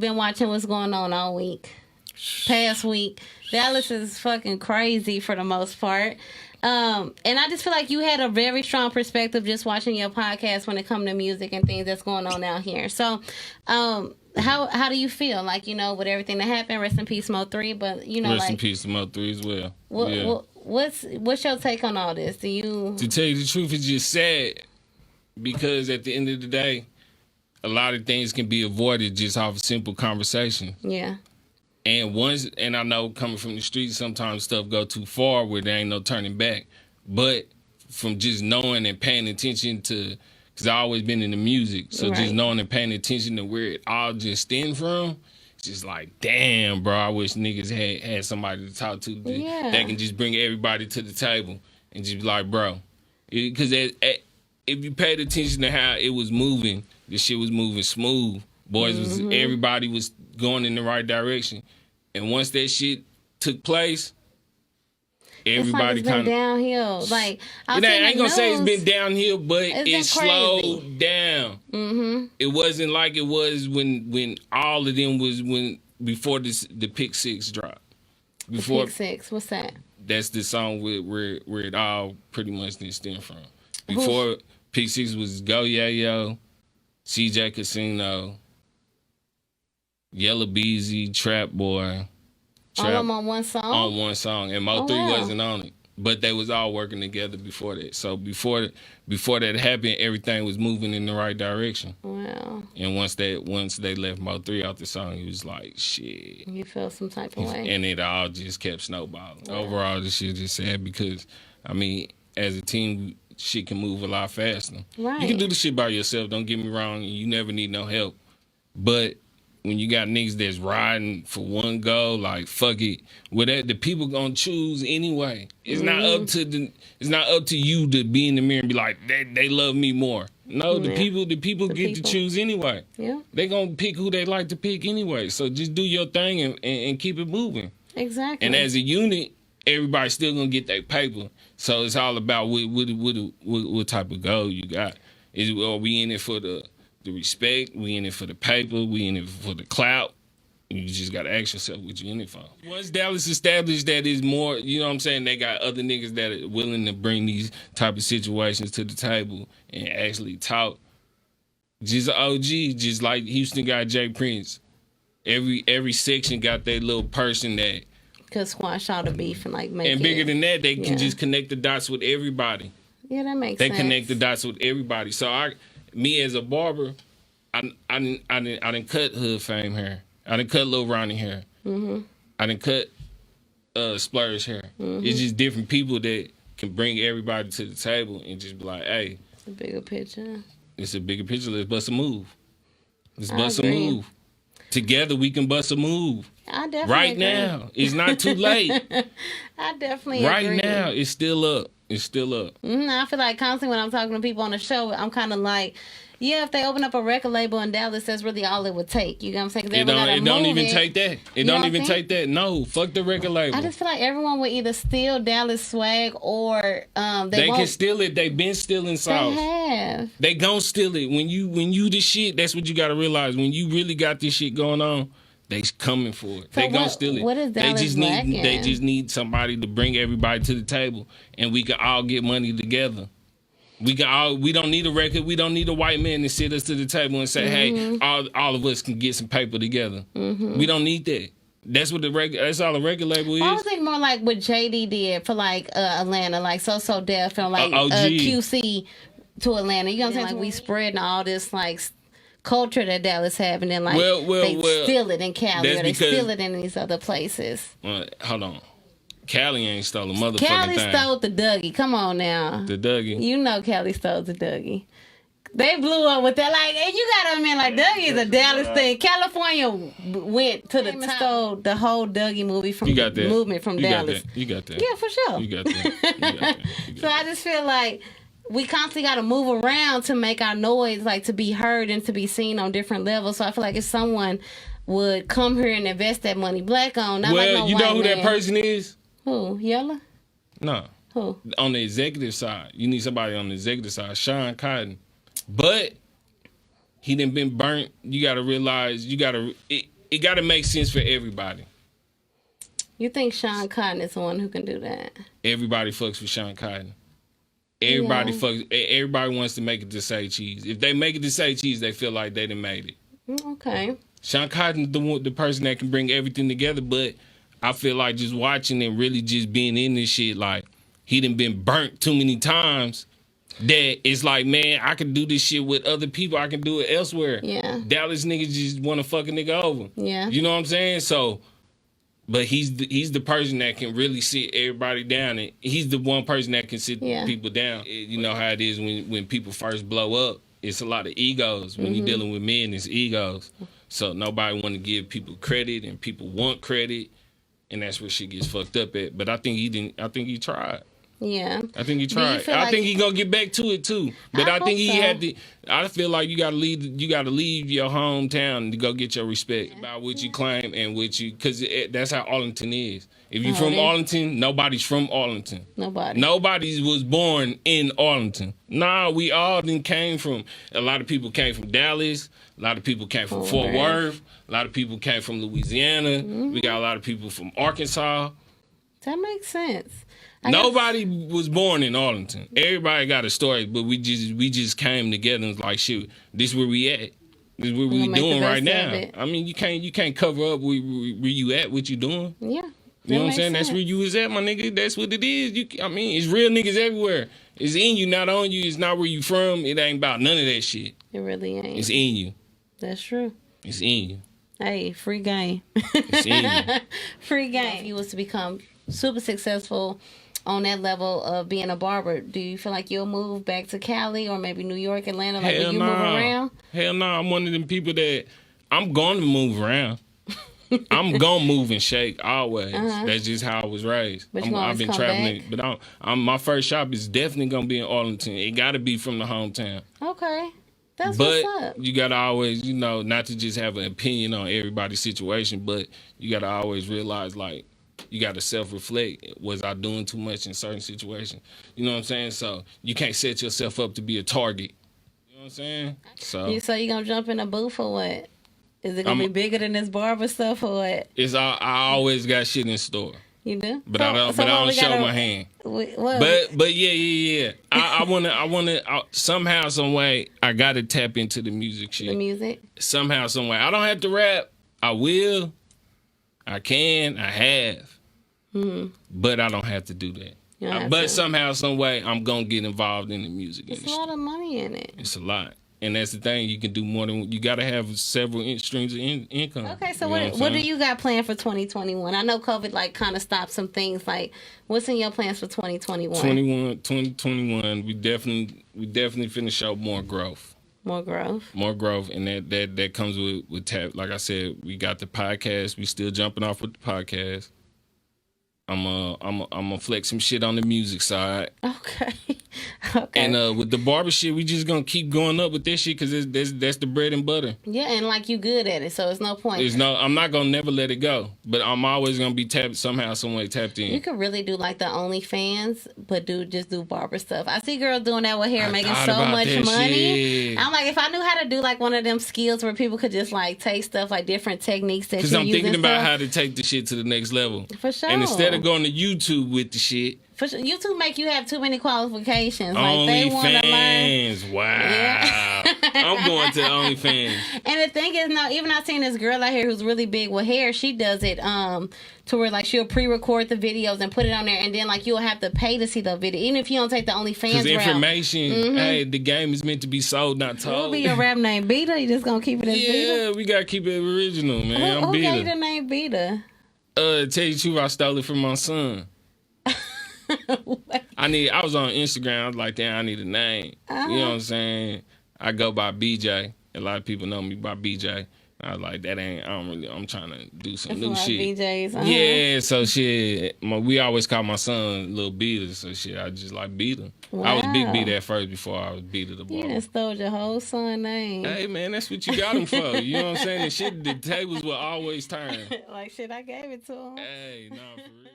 been watching what's going on all week? Past week. Dallas is fucking crazy for the most part. And I just feel like you had a very strong perspective just watching your podcast when it comes to music and things that's going on out here. So, how do you feel? Like, you know, with everything that happened, rest in peace, Mo3, but, you know, rest in peace to Mo3 as well. What's your take on all this? To tell you the truth, it's just sad because at the end of the day, a lot of things can be avoided just off a simple conversation. Yeah. And I know coming from the streets, sometimes stuff go too far where there ain't no turning back. But from just knowing and paying attention to, because I've always been in the music, so just knowing and paying attention to where it all just stemmed from, it's just like, damn, bro, I wish niggas had somebody to talk to that can just bring everybody to the table and just be like, bro. Because if you paid attention to how it was moving, the shit was moving smooth. Everybody was going in the right direction. And once that shit took place, everybody it's been downhill. Like, I ain't gonna say it's been downhill, but it slowed down. Mm-hmm. It wasn't like it was when all of them was before the Pick Six dropped. Pick Six, what's that? That's the song where it all pretty much did stem from. Before Pick Six was Go Yeah Yo, CJ Casino, Yellow Beezy, Trap Boy. All of them on one song? On one song. And Mo3 wasn't on it. But they was all working together before that. So before that happened, everything was moving in the right direction. Wow. And once they left Mo3 out the song, it was like, shit. You felt some type of way. And it all just kept snowballing. Wow. Overall, this shit just sad because, I mean, as a team, shit can move a lot faster. Right. You can do the shit by yourself, don't get me wrong. You never need no help. But when you got niggas that's riding for one goal, like fuck it, the people gonna choose anyway. It's not up to you to be in the mirror and be like they love me more. No, the people get to choose anyway. Yeah, they gonna pick who they like to pick anyway. So just do your thing and keep it moving. Exactly. And as a unit, everybody's still gonna get their paper. So it's all about what type of goal you got. Are we in it for the respect? We in it for the paper? We in it for the clout? You just got to ask yourself what you in it for. Once Dallas established that is more, you know what I'm saying, they got other niggas that are willing to bring these type of situations to the table and actually talk. Just an OG, just like Houston got Jay Prince. Every section got their little person that could squash all the beef and like make and bigger than that, they can just connect the dots with everybody. Yeah, that makes sense. They connect the dots with everybody. So me as a barber, I didn't cut Hood Fame hair. I didn't cut Lil Ronnie hair. Mm-hmm. I didn't cut Splurge hair. Mm-hmm. It's just different people that can bring everybody to the table and just be like, hey. It's a bigger picture. It's a bigger picture. Let's bust a move. Let's bust a move. Together we can bust a move. I definitely right agree. now. It's not too late. I definitely right agree. Right now, it's still up. It's still up. Mm-hmm. I feel like constantly when I'm talking to people on the show, I'm kind of like, yeah, if they open up a record label in Dallas, that's really all it would take. You know what I'm saying? It don't even take that. It don't even take that. No, fuck the record label. I just feel like everyone would either steal Dallas swag or they can steal it. They've been stealing sauce. They have. They gon' steal it. When you the shit, that's what you got to realize. When you really got this shit going on, they coming for it. So they gon' steal it. What is Dallas They just need somebody to bring everybody to the table, and we can all get money together. We don't need a record. We don't need a white man to sit us to the table and say, hey, all of us can get some paper together. Mm-hmm. We don't need that. That's what that's all the record label is. I was thinking more like what JD did for like Atlanta, like So Def and like QC to Atlanta. You know what I'm saying? Like we spreading all this like culture that Dallas have, and then like they steal it in Cali or they steal it in these other places. Hold on. Cali ain't stole a motherfucking Cali thing. stole the Dougie. Come on now. The Dougie. You know Cali stole the Dougie. They blew up with that. Like, and you gotta admit, like, Dougie is a Dallas thing. California went to the top. Stole the whole Dougie movie from movement from Dallas. You got that. Yeah, for sure. You got that. So I just feel like we constantly got to move around to make our noise, like to be heard and to be seen on different levels. So I feel like if someone would come here and invest that money, black on, not like no you know who man. that person is? Who? Yella? No. Who? On the executive side. You need somebody on the executive side. Shawn Cotton. But he done been burnt. You got to realize, it got to make sense for everybody. You think Shawn Cotton is the one who can do that? Everybody fucks with Shawn Cotton. Everybody wants to make it to say cheese. If they make it to say cheese, they feel like they done made it. Okay. Shawn Cotton, the person that can bring everything together, but I feel like just watching and really just being in this shit, like, he done been burnt too many times that it's like, man, I can do this shit with other people. I can do it elsewhere. Yeah. Dallas niggas just want to fuck a nigga over. Yeah. You know what I'm saying? So, but he's the person that can really sit everybody down. And he's the one person that can sit people down. You know how it is when people first blow up. It's a lot of egos. When you're dealing with men, it's egos. So nobody want to give people credit, and people want credit. And that's where shit gets fucked up at. But I think he tried. Yeah. I think he tried. I think he gonna get back to it too. But I think he had to. I feel like you gotta leave your hometown to go get your respect about what you claim and what you, because that's how Arlington is. If you're from Arlington, nobody's from Arlington. Nobody was born in Arlington. Nah, we all then came from. A lot of people came from Dallas. A lot of people came from Fort Worth. A lot of people came from Louisiana. We got a lot of people from Arkansas. That makes sense. Nobody was born in Arlington. Everybody got a story, but we just came together and was like, shoot, this is where we at. This is what we doing right now. I mean, you can't cover up where you at, what you doing. Yeah. You know what I'm saying? That's where you was at, my nigga. That's what it is. It's real niggas everywhere. It's in you, not on you. It's not where you from. It ain't about none of that shit. It really ain't. It's in you. That's true. It's in you. Hey, free game. It's in you. Free game. If you was to become super successful on that level of being a barber, do you feel like you'll move back to Cali or maybe New York, Atlanta? Like, will you move around? Hell no. I'm one of them people that I'm going to move around. I'm going to move and shake always. That's just how I was raised. I've been traveling. Back? But my first shop is definitely going to be in Arlington. It got to be from the hometown. Okay. That's what's up. You got to always, not to just have an opinion on everybody's situation, but you got to always realize, like, you got to self-reflect. Was I doing too much in certain situations? You know what I'm saying? So you can't set yourself up to be a target. You know what I'm saying? So you going to jump in a booth or what? Is it going to be bigger than this barber stuff or what? I always got shit in store. You do? But I don't show my hand. What? But yeah. I wanna somehow, some way, I gotta tap into the music shit. The music? Somehow, some way. I don't have to rap. I will. I can. I have. But I don't have to do that. But somehow, some way, I'm gonna get involved in the music industry. There's a lot of money in it. It's a lot. And that's the thing. You can do more than, you got to have several streams of income. Okay, so what do you got planned for 2021? I know COVID kind of stopped some things. Like, what's in your plans for 2021? 2021, we definitely finna show more growth. More growth. More growth, and that comes with tap. Like I said, we got the podcast. We still jumping off with the podcast. I'm gonna flex some shit on the music side. Okay. And with the barber shit, we just gonna keep going up with that shit because that's the bread and butter. Yeah, and you good at it, so it's no point. I'm not gonna never let it go, but I'm always gonna be tapped somehow, some way tapped in. You could really do the OnlyFans, but just do barber stuff. I see girls doing that with hair, making so much money. Shit. I'm like, if I knew how to do one of them skills where people could just take stuff, different techniques that you're using. Because I'm thinking about how to take the shit to the next level. For sure. And instead of going to YouTube with the shit. For sure. YouTube make you have too many qualifications. They want to learn. Wow. Yeah. I'm going to OnlyFans. And the thing is, even I seen this girl out here who's really big with hair. She does it to where she'll pre-record the videos and put it on there, and then you'll have to pay to see the video, even if you don't take the OnlyFans route. Because information, hey, the game is meant to be sold, not told. What'll be your rap name? Beeta? You just gonna keep it as Beeta? Yeah, we gotta keep it original, man. Who gave you the name Beeta? To tell you the truth, I stole it from my son. I was on Instagram. I was like, damn, I need a name. You know what I'm saying? I go by BJ. A lot of people know me by BJ. I was like, I'm trying to do some new shit. BJs, Yeah, so shit. We always call my son Little Beeta, so shit, I just like Beeta. Wow. I was Big Beeta at first before I was Beeta the barber. You done stole your whole son name. Hey, man, that's what you got him for. You know what I'm saying? The tables will always turn. Shit, I gave it to him. Hey, nah, for real.